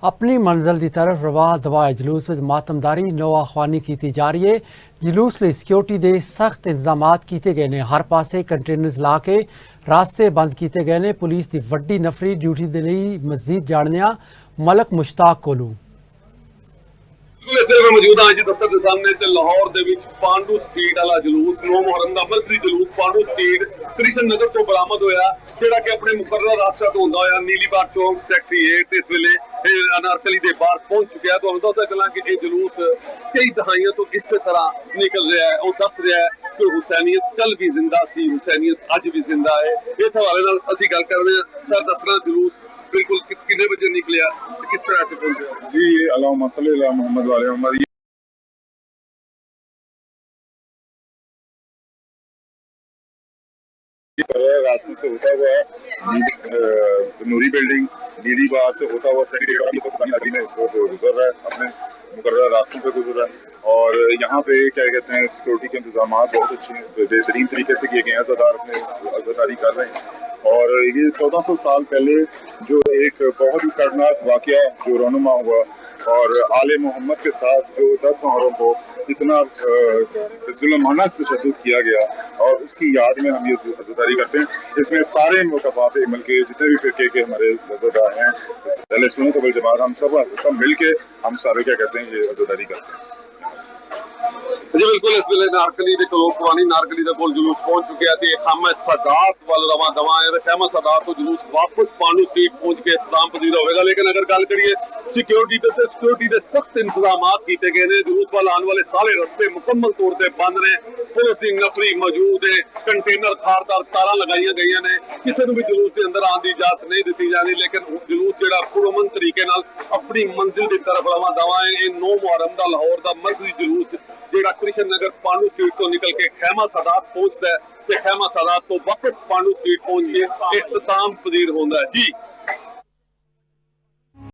अपनी मंजिल की तरफ रवा दवा जलूस में मातमदारी नो अखवानी की जा रही है। जलूस लिए सिक्योरिटी के सख्त इंतजाम किए गए हैं। हर पासे कंटेनर्स ला के रास्ते बंद किए गए हैं। पुलिस की वड्डी नफरी ड्यूटी के लिए मजीद जानने मलक मुश्ताक कोलू। मौजूद हाँ जी दफ्तर के सामने ते लाहौर दे विच पांडू स्ट्रीट वाला जलूस नो मुहर्रम दा मरकजी जलूस पांडू स्ट्रीट कृष्ण नगर तो बरामद होया जेड़ा कि अपने मुकर्रर रास्ते तो होंदा होया नीली बाग चौक सैक्टरी 8 इस वेले अनारकली दे बाहर पहुंच चुका है। तो हम दसदा चलां कि ये जलूस कई दहाइयों तो इस तरह निकल रहा है और दस रहा है कि हुसैनियत कल भी जिंदा सी, हुसैनियत अज भी जिंदा है। इस हवाले नाल असीं गल कर रहे हैं। सर दसना जलूस बिल्कुल कितने बजे निकलिया किस तरह से पहुंचा जी? अल्लाहुम्मा सल्ली अला मोहम्मद वाले मोहम्मद। रास्ते से होता हुआ नूरी बिल्डिंग नीली बाग से होता हुआ सही में इस वक्त गुजर रहा है, अपने मुकर्रर रास्तों पे गुजर रहा है। और यहाँ पे क्या कहते हैं सिक्योरिटी के इंतजाम बहुत अच्छे बेहतरीन तरीके से किए गए हैं। अज़ादार अपने अज़ादारी कर रहे हैं। और ये 1400 साल पहले जो एक बहुत ही दर्दनाक वाक़या जो रौनुमा हुआ और आले मोहम्मद के साथ जो 10 मुहर्रम को इतना जुल्माना तशद्दुद किया गया और उसकी याद में हम ये अज़ादारी करते हैं। इसमें सारे मुतफ़ाक़ अमल के जितने भी फ़िरक़े के हमारे अज़ादार हैं, अहले सुन्नत वल जमात, हम सब मिल के हम सारे क्या कहते हैं ये अज़ादारी करते हैं। जी बिल्कुल इस वेले नारकली के चलो पुरानी नारकली के कोल जुलूस पहुंच चुके हैं। खामा सदात वाल रवा दवा है। खामा सदात तो जुलूस वापस पांडू स्ट्रीट पहुंच के इख्तिताम पजीर होगा। लेकिन अगर गल करिए सिक्योरिटी के सख्त इंतजाम किए गए हैं। जुलूस वाल आने वाले सारे रस्ते मुकम्मल तौर पर बंद ने। पुलिस की नफरी मौजूद है। कंटेनर खारदार तारा लगाई गई ने। किसी भी जुलूस के अंदर आने की इजाजत नहीं दी जानी। लेकिन जुलूस जो पुरअमन तरीके अपनी मंजिल की तरफ रवा दवा है। ये 9 मुहर्रम का लाहौर का मरकजी जुलूस जेड़ा कृष्ण नगर पांडू स्ट्रीट तो निकल के खैमा सादात पहुंचता है। खैमा सादात तो वापस पांडू स्ट्रीट पहुंच के इख्तिताम पजीर होता है। जी